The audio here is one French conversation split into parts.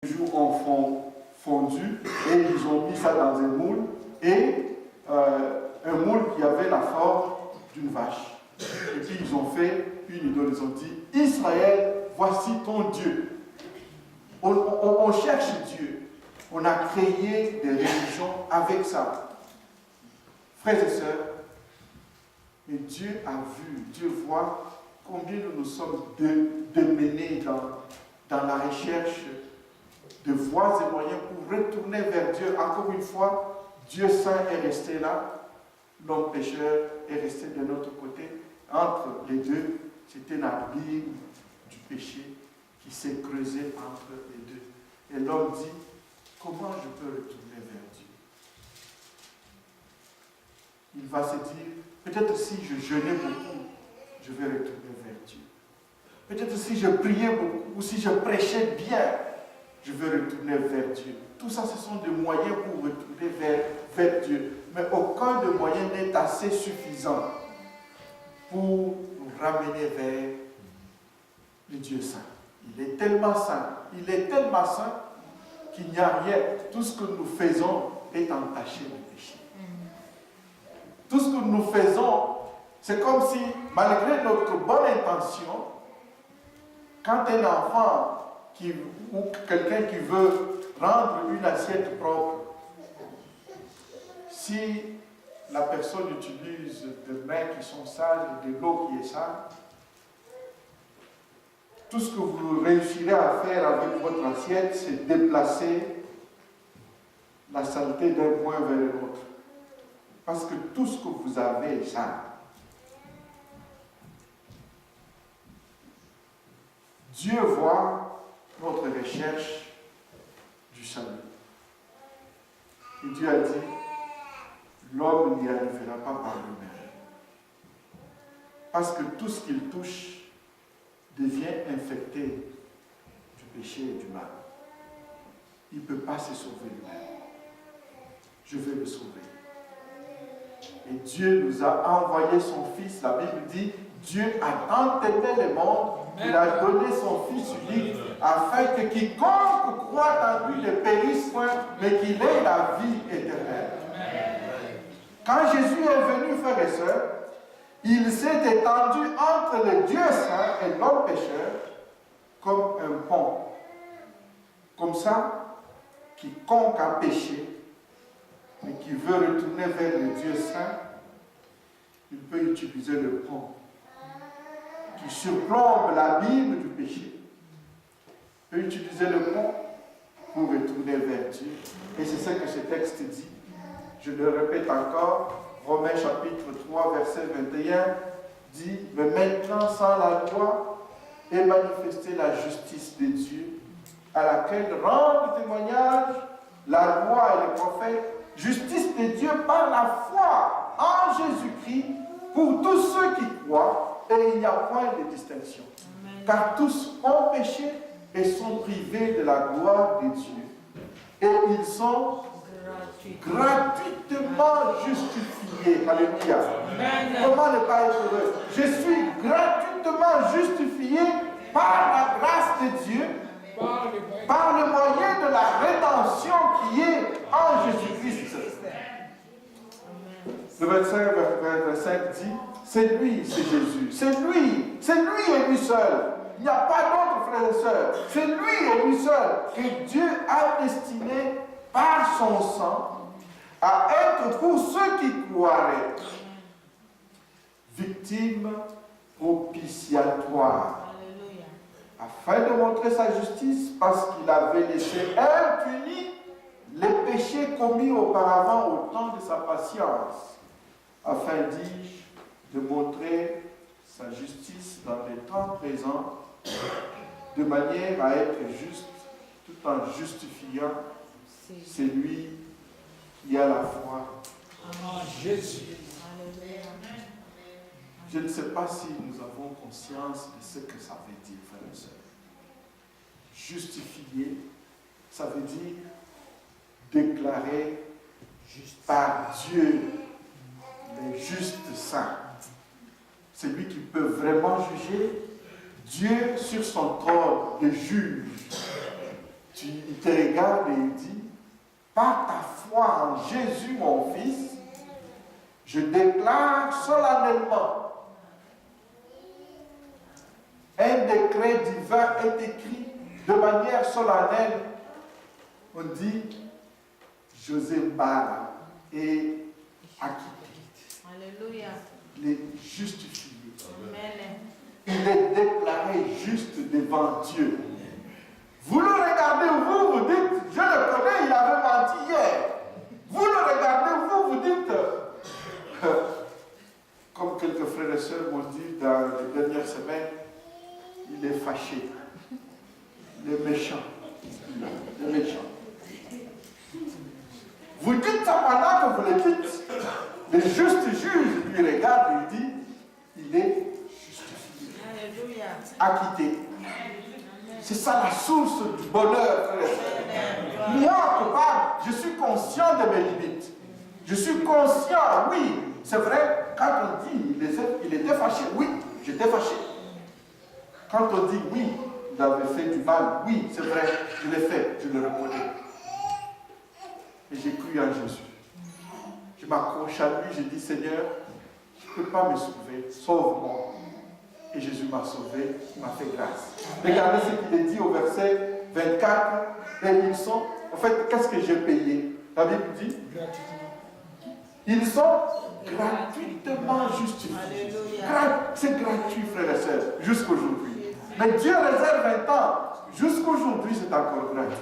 jours en fond fondu et ils ont mis ça dans un moule et un moule qui avait la forme d'une vache. Et puis ils ont fait une idole, ils ont dit Israël, voici ton Dieu. On cherche Dieu. On a créé des religions avec ça. Frères et sœurs, et Dieu a vu, Dieu voit combien nous sommes démenés dans la recherche de voies et moyens pour retourner vers Dieu. Encore une fois, Dieu saint est resté là, l'homme pécheur est resté de notre côté. Entre les deux, c'était l'abîme du péché qui s'est creusé entre les deux. Et l'homme dit, comment je peux retourner vers Dieu? Il va se dire, peut-être si je jeûnais beaucoup, je vais retourner vers Dieu. Peut-être si je priais beaucoup, ou si je prêchais bien, je vais retourner vers Dieu. Tout ça, ce sont des moyens pour retourner vers Dieu. Mais aucun de moyens n'est assez suffisant pour nous ramener vers le Dieu saint. Il est tellement saint, qu'il n'y a rien. Tout ce que nous faisons est entaché de péché. Tout ce que nous faisons, c'est comme si, malgré notre bonne intention, quand un enfant ou quelqu'un qui veut rendre une assiette propre, si la personne utilise des mains qui sont sales, de l'eau qui est sale, tout ce que vous réussirez à faire avec votre assiette, c'est déplacer la saleté d'un point vers l'autre. Parce que tout ce que vous avez est sale. Dieu voit notre recherche du salut. Et Dieu a dit, l'homme n'y arrivera pas par lui-même. Parce que tout ce qu'il touche devient infecté du péché et du mal. Il ne peut pas se sauver lui-même. Je vais le sauver. Et Dieu nous a envoyé son Fils. La Bible dit, Dieu a tant aimé le monde, il a donné son Fils unique, afin que quiconque croit en lui ne périsse point, mais qu'il ait la vie éternelle. Quand Jésus est venu, frères et sœurs, il s'est étendu entre le Dieu saint et l'homme pécheur comme un pont. Comme ça, quiconque a péché, mais qui veut retourner vers le Dieu saint, il peut utiliser le pont qui surplombe l'abîme du péché. Il peut utiliser le pont pour retourner vers Dieu. Et c'est ce que ce texte dit. Je le répète encore, Romains chapitre 3, verset 21, dit, mais maintenant sans la loi est manifestée la justice de Dieu, à laquelle rendent témoignage la loi et les prophètes, justice de Dieu par la foi en Jésus-Christ pour tous ceux qui croient, et il n'y a point de distinction. Amen. Car tous ont péché et sont privés de la gloire de Dieu. Et ils sont gratuitement justifiés. Alléluia. Amen. Comment ne pas être heureux? Je suis gratuitement justifié par la grâce de Dieu, par le moyen de la rédemption qui est en Jésus-Christ. Le 25 dit, c'est lui, c'est Jésus. C'est lui et lui seul. Il n'y a pas d'autre, frères et sœurs. C'est lui et lui seul que Dieu a destiné par son sang à être pour ceux qui croiraient victime propitiatoire. Afin de montrer sa justice, parce qu'il avait laissé impunis les péchés commis auparavant au temps de sa patience, afin, dis-je, de montrer sa justice dans les temps présents, de manière à être juste, tout en justifiant celui qui a la foi en Jésus. Je ne sais pas si nous avons conscience de ce que ça veut dire, frères et sœurs. Justifier, ça veut dire déclarer par Dieu le juste saint. C'est lui qui peut vraiment juger. Dieu sur son trône de juge. il te regarde et il dit, par ta foi en Jésus, mon Fils, je déclare solennellement, un décret divin est écrit de manière solennelle. On dit, José Mbala est acquitté. Alléluia. Il est justifié. Amen. Il est déclaré juste devant Dieu. Vous le regardez, vous dites, je le connais, il avait menti hier. Vous le regardez, vous dites, comme quelques frères et sœurs m'ont dit dans les dernières semaines, il est fâché. Il est méchant. Il est méchant. Vous dites ça pendant que vous le dites. Le juste juge lui regarde et dit, il est justifié. Alléluia. Acquitté. C'est ça la source du bonheur, frère et sœur. Moi, je suis conscient de mes limites. Je suis conscient, oui, c'est vrai, quand on dit il était fâché, oui, j'étais fâché. Quand on dit oui, il avait fait du mal, oui, c'est vrai, je l'ai fait, je le reconnais. Et j'ai cru en Jésus. Je m'accroche à lui, j'ai dit, Seigneur, je ne peux pas me sauver, sauve-moi. Et Jésus m'a sauvé, il m'a fait grâce. Regardez ce qu'il est dit au verset 24. Et ils sont, en fait, qu'est-ce que j'ai payé? La Bible dit, ils sont gratuitement justifiés. C'est gratuit, frères et sœurs, jusqu'aujourd'hui. Mais Dieu réserve un temps. Jusqu'aujourd'hui, c'est encore gratuit.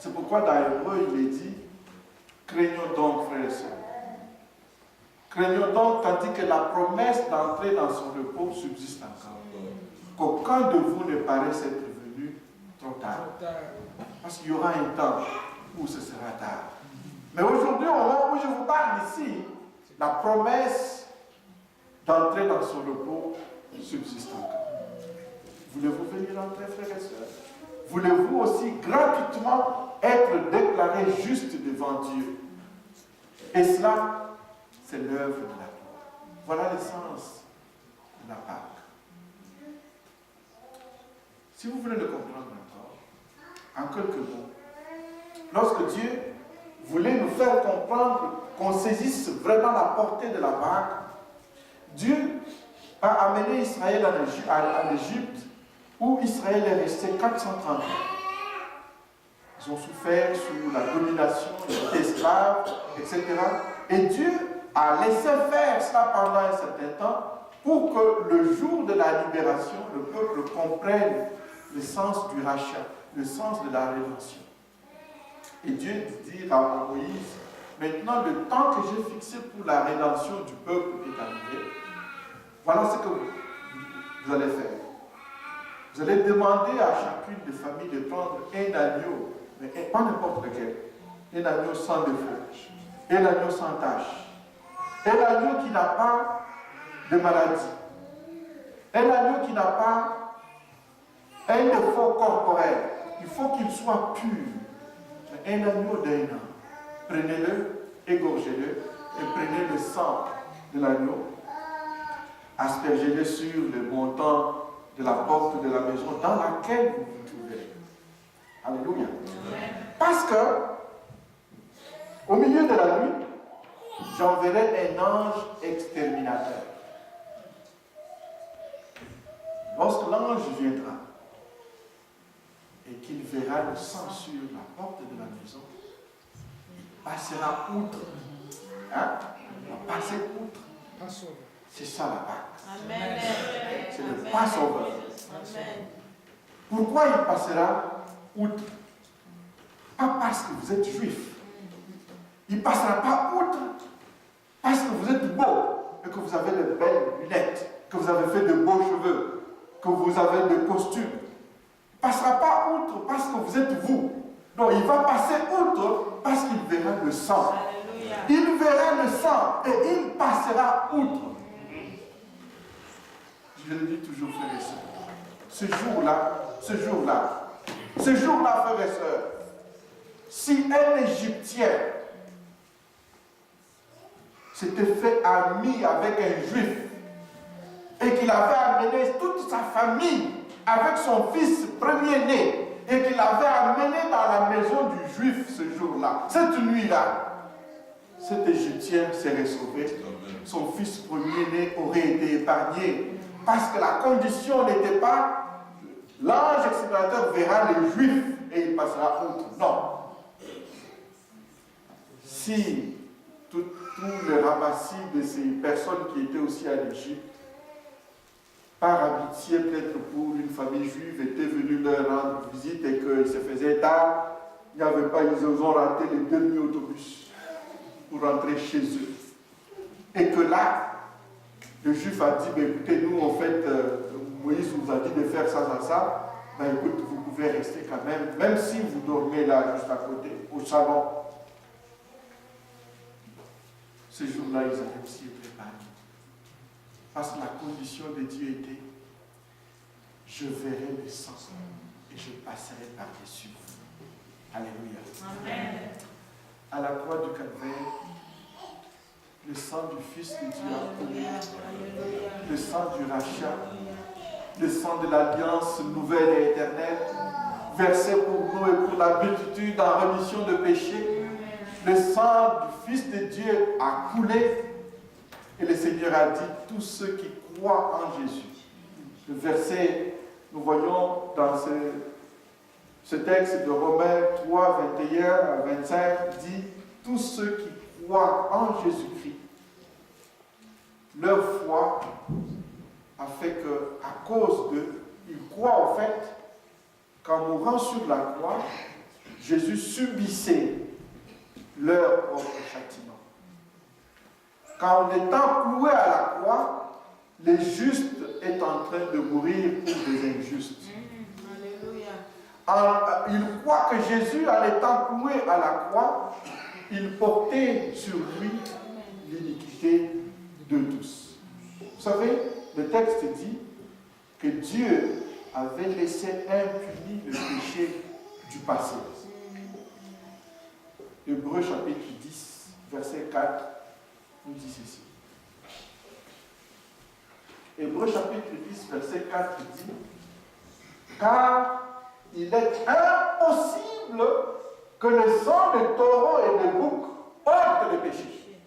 C'est pourquoi dans Hébreu, il est dit, craignons donc, frères et sœurs. Craignons donc, tandis que la promesse d'entrer dans son repos subsiste encore. Qu'aucun de vous ne paraisse être venu trop tard. Parce qu'il y aura un temps où ce sera tard. Mais aujourd'hui, au moment où je vous parle ici, la promesse d'entrer dans son repos subsiste encore. Voulez-vous venir entrer, frères et sœurs? Voulez-vous aussi gratuitement être déclaré juste devant Dieu? Et cela, c'est l'œuvre de la gloire. Voilà l'essence de la Pâque. Si vous voulez le comprendre encore, en quelques mots, lorsque Dieu voulait nous faire comprendre qu'on saisisse vraiment la portée de la Pâque, Dieu a amené Israël en Égypte, où Israël est resté 430 ans. Ils ont souffert sous la domination, ils étaient esclaves, etc. Et Dieu a laissé faire cela pendant un certain temps pour que le jour de la libération, le peuple comprenne le sens du rachat, le sens de la rédemption. Et Dieu dit à Moïse, maintenant le temps que j'ai fixé pour la rédemption du peuple est arrivé, voilà ce que vous allez faire. Vous allez demander à chacune des familles de prendre un agneau, mais pas n'importe lequel, un agneau sans défaut, un agneau sans tache, un agneau qui n'a pas de maladie, un agneau qui n'a pas un défaut corporel. Il faut qu'il soit pur. Un agneau d'un an. Prenez-le, égorgez-le et prenez le sang de l'agneau, aspergez-le sur le montant de la porte de la maison dans laquelle vous vous trouvez. Alléluia. Parce que, au milieu de la nuit, j'enverrai un ange exterminateur. Lorsque l'ange viendra et qu'il verra le sang sur la porte de la maison, il passera outre. Hein? Il va passer outre. C'est ça la Pâque. Amen. C'est le Passover. Amen. Pourquoi il passera outre? Pas parce que vous êtes juif. Il ne passera pas outre parce que vous êtes beau et que vous avez de belles lunettes, que vous avez fait de beaux cheveux, que vous avez des costumes. Il ne passera pas outre parce que vous êtes vous. Non, il va passer outre parce qu'il verra le sang. Alléluia. Il verra le sang et il passera outre. Je le dis toujours, frères et sœurs. Ce jour-là, frères et sœurs, si un Égyptien s'était fait ami avec un Juif et qu'il avait amené toute sa famille avec son fils premier-né et qu'il avait amené dans la maison du Juif ce jour-là, cette nuit-là, cet Égyptien serait sauvé. Son fils premier-né aurait été épargné parce que la condition n'était pas l'ange exterminateur verra les Juifs et il passera outre. Non. Si tout le ramassis de ces personnes qui étaient aussi à l'Égypte, par amitié peut-être pour une famille juive, étaient venus leur rendre visite et qu'il se faisait tard, il n'y avait pas, ils ont raté les demi-autobus pour rentrer chez eux. Et que là, le juif a dit, ben, écoutez, nous en fait, Moïse nous a dit de faire ça, ben écoute, vous pouvez rester quand même si vous dormez là, juste à côté, au salon. Ce jour-là, ils allaient aussi être préparés. Parce que la condition de Dieu était, je verrai le sang et je passerai par-dessus vous. Alléluia. Amen. À la croix du Calvaire, le sang du Fils de Dieu a coulé, le sang du rachat, le sang de l'alliance nouvelle et éternelle, versé pour nous et pour la multitude en rémission de péché. Le sang du Fils de Dieu a coulé et le Seigneur a dit, tous ceux qui croient en Jésus. Le verset, nous voyons dans ce texte de Romains 3, 21 à 25, dit, tous ceux qui croient en Jésus-Christ, leur foi a fait que, à cause d'eux, ils croient au fait qu'en mourant sur la croix, Jésus subissait leur propre châtiment. Qu'en étant cloué à la croix, les justes est en train de mourir pour des injustes. Il croit que Jésus, en étant cloué à la croix, il portait sur lui l'iniquité de tous. Vous savez, le texte dit que Dieu avait laissé impuni le péché du passé. Hébreux chapitre 10, verset 4, nous dit ceci. Hébreux chapitre 10, verset 4 dit, car il est impossible que le sang de taureau et de bouc ôte le péché.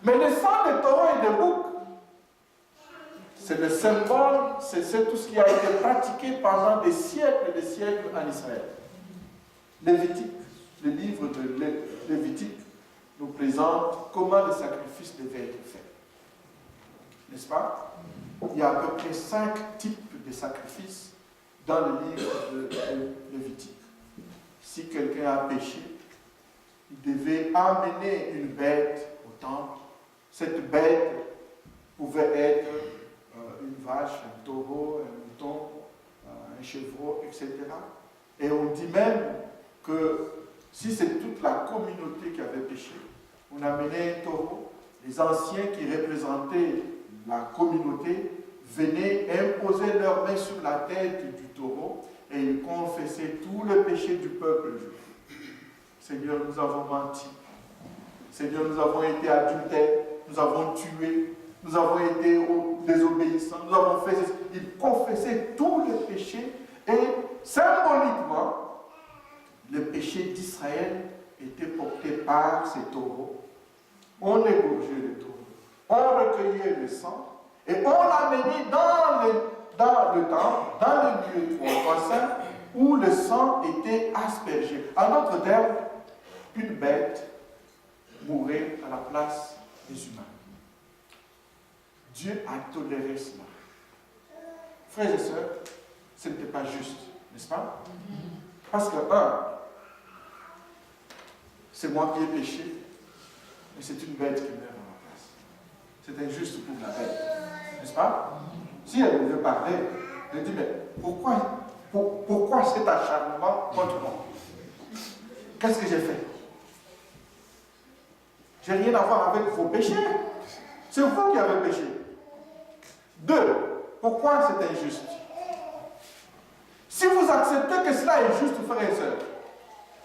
Mais le sang de taureau et de bouc, c'est le symbole, c'est tout ce qui a été pratiqué pendant des siècles et des siècles en Israël. Lévitique, le livre de Lévitique nous présente comment le sacrifice devait être fait. N'est-ce pas? Il y a à peu près 5 types de sacrifices dans le livre de Lévitique. Si quelqu'un a péché, il devait amener une bête au temple. Cette bête pouvait être une vache, un taureau, un mouton, un chevreau, etc. Et on dit même que si c'est toute la communauté qui avait péché, on amenait un taureau, les anciens qui représentaient la communauté venaient imposer leurs mains sur la tête du taureau et ils confessaient tout le péché du peuple juif. Seigneur, nous avons menti. Seigneur, nous avons été adultères, nous avons tué, nous avons été désobéissants, nous avons fait... Ils confessaient tous les péchés et symboliquement, le péché d'Israël était porté par ces taureaux. On égorgeait le taureau, on recueillait le sang et on l'amenait dans le temple, dans le lieu saint, où le sang était aspergé. En d'autres termes, une bête mourait à la place des humains. Dieu a toléré cela. Frères et sœurs, ce n'était pas juste, n'est-ce pas? Parce que, c'est moi qui ai péché, mais c'est une bête qui meurt à ma place. C'est injuste pour la bête, n'est-ce pas? Si elle veut parler, elle dit, mais pourquoi cet acharnement contre moi? Qu'est-ce que j'ai fait? J'ai rien à voir avec vos péchés. C'est vous qui avez péché. 2. Pourquoi c'est injuste? Si vous acceptez que cela est juste, frères et sœurs,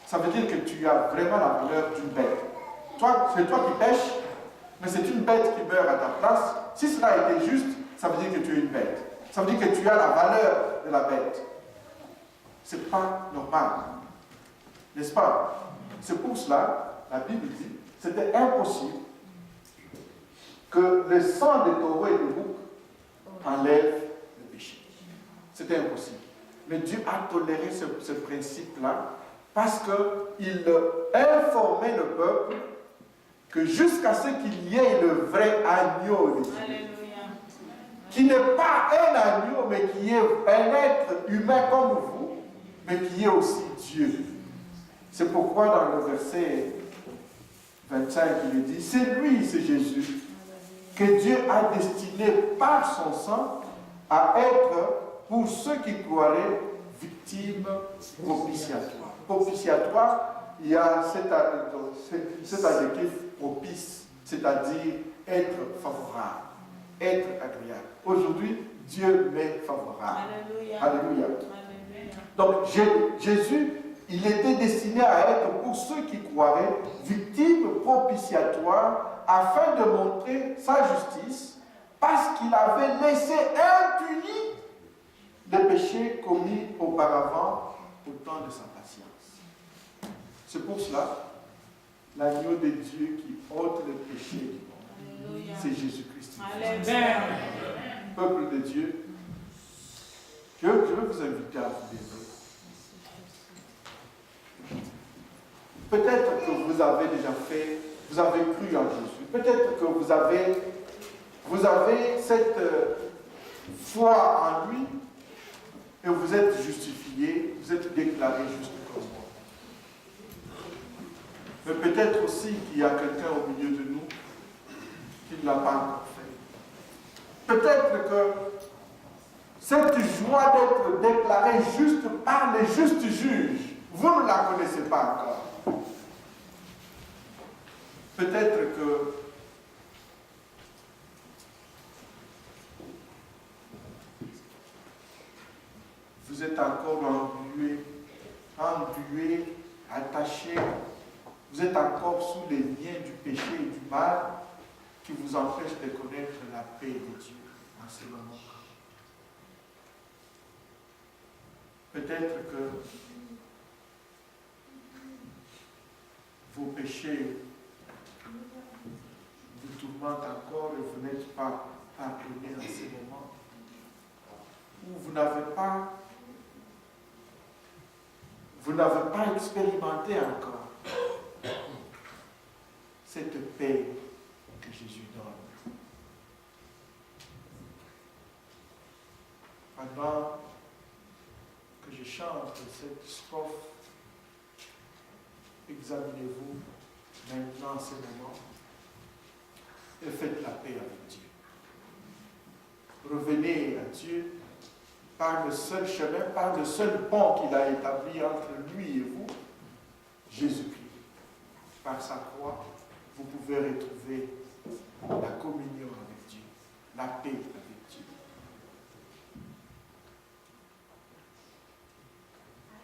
ça veut dire que tu as vraiment la valeur d'une bête. C'est toi qui pêches, mais c'est une bête qui meurt à ta place. Si cela était juste, ça veut dire que tu es une bête. Ça veut dire que tu as la valeur de la bête. Ce n'est pas normal. N'est-ce pas? C'est pour cela, la Bible dit, c'était impossible que le sang de taureau et de bouc enlève le péché. C'était impossible. Mais Dieu a toléré ce principe-là parce qu'il informait le peuple que jusqu'à ce qu'il y ait le vrai agneau de Dieu, qui n'est pas un agneau, mais qui est un être humain comme vous, mais qui est aussi Dieu. C'est pourquoi dans le verset 25, il est dit, c'est lui, c'est Jésus, que Dieu a destiné par son sang à être, pour ceux qui croiraient, victime propitiatoire. Propitiatoire, il y a cet adjectif propice, c'est-à-dire être favorable, être agréable. Aujourd'hui, Dieu m'est favorable. Alléluia. Alléluia. Donc Jésus, il était destiné à être, pour ceux qui croiraient, victime propitiatoire, afin de montrer sa justice, parce qu'il avait laissé impunis les péchés commis auparavant au temps de sa patience. C'est pour cela, l'agneau de Dieu qui ôte le péché du monde, c'est Jésus-Christ. Peuple de Dieu, je veux vous inviter à vous lever. Peut-être que vous avez déjà fait, vous avez cru en Jésus. Peut-être que vous avez cette foi en lui et vous êtes justifié, vous êtes déclaré juste comme moi. Mais peut-être aussi qu'il y a quelqu'un au milieu de nous qui ne l'a pas encore fait. Peut-être que cette joie d'être déclaré juste par les justes juges, vous ne la connaissez pas encore. Peut-être que vous êtes encore englué, attaché, vous êtes encore sous les liens du péché et du mal qui vous empêchent de connaître la paix de Dieu en ce moment. Peut-être que vos péchés vous tourmentent encore et vous n'êtes pas pardonné en ce moment. Ou vous n'avez pas expérimenté encore cette paix que Jésus donne. Pendant que je chante cette strophe, examinez-vous maintenant en ce moment et faites la paix avec Dieu. Revenez à Dieu par le seul chemin, par le seul pont qu'il a établi entre lui et vous, Jésus-Christ. Par sa croix, vous pouvez retrouver la communion avec Dieu, la paix avec Dieu.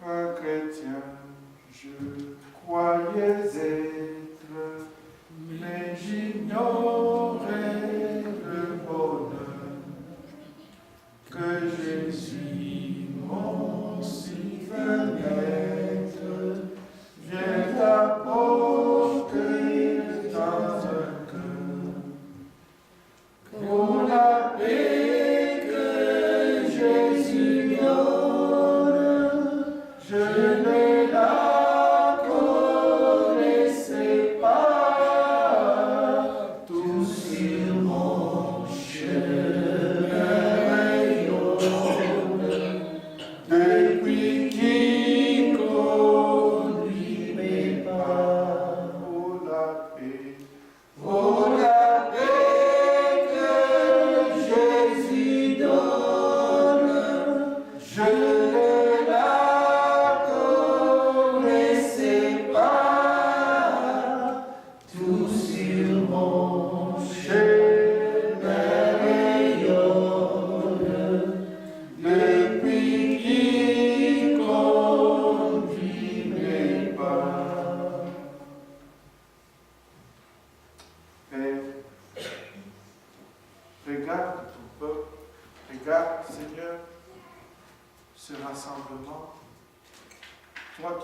Un chrétien, je croyais être, mais j'ignorais le bonheur que Jésus, mon si fenêtre, vient apporter dans un cœur. Pour la paix que Jésus donne, je ne la connaissais pas. Tout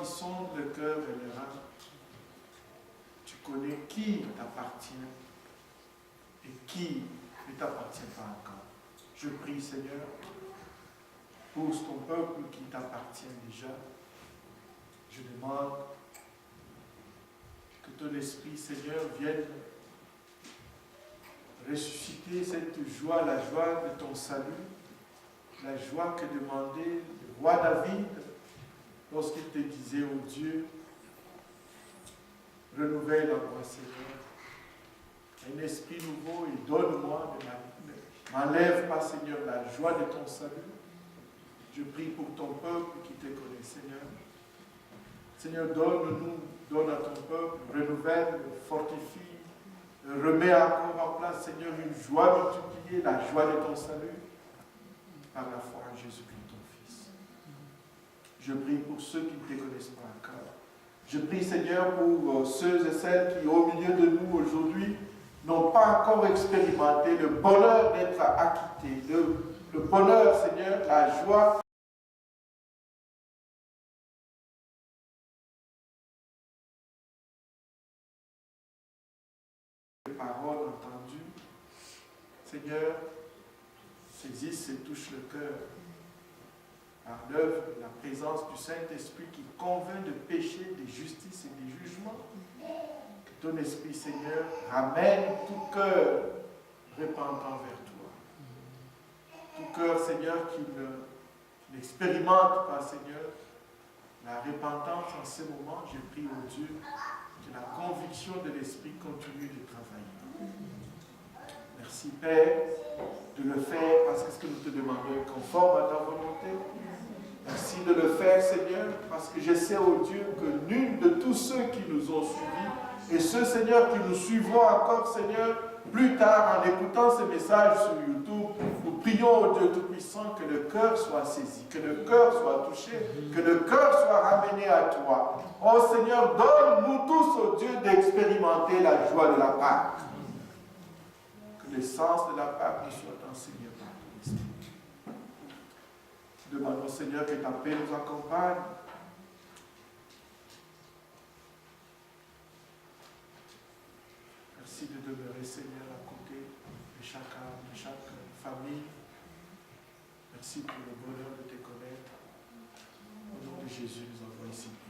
qui sondes le cœur et les reins, tu connais qui t'appartient et qui ne t'appartient pas encore. Je prie, Seigneur, pour ton peuple qui t'appartient déjà. Je demande que ton esprit, Seigneur, vienne ressusciter cette joie, la joie de ton salut, la joie que demandait le roi David lorsqu'il te disait, oh Dieu, renouvelle en moi, Seigneur, un esprit nouveau et donne-moi, ne m'enlève pas, Seigneur, la joie de ton salut. Je prie pour ton peuple qui te connaît, Seigneur. Seigneur, donne à ton peuple, renouvelle, fortifie, remets encore en place, Seigneur, une joie multipliée, la joie de ton salut, par la foi en Jésus-Christ, ton Fils. Je prie pour ceux qui ne te connaissent pas encore. Je prie, Seigneur, pour ceux et celles qui, au milieu de nous aujourd'hui, n'ont pas encore expérimenté le bonheur d'être acquittés, le bonheur, Seigneur, la joie. Les paroles entendues, Seigneur, saisissent et touchent le cœur par l'œuvre de la présence du Saint-Esprit qui convainc de péché, de justice et de jugement. Que ton Esprit, Seigneur, ramène tout cœur repentant vers toi. Tout cœur, Seigneur, qui n'expérimente pas, Seigneur, la repentance en ce moment. Je prie au Dieu que la conviction de l'Esprit continue de travailler. Merci, Père, de le faire parce que ce que nous te demandons est conforme à ta volonté. Merci de le faire, Seigneur, parce que je sais, oh Dieu, que nul de tous ceux qui nous ont suivis et ceux, Seigneur, qui nous suivront encore, Seigneur, plus tard en écoutant ces messages sur YouTube, nous prions au Dieu Tout-Puissant que le cœur soit saisi, que le cœur soit touché, que le cœur soit ramené à toi. Oh Seigneur, donne-nous tous, oh Dieu, d'expérimenter la joie de la Pâque. Que l'essence de la Pâque nous soit enseignée par ton Esprit. Demandons, Seigneur, que ta paix nous accompagne. Merci de demeurer, Seigneur, à côté de chacun, de chaque famille. Merci pour le bonheur de te connaître. Au nom de Jésus, nous avons ici prié.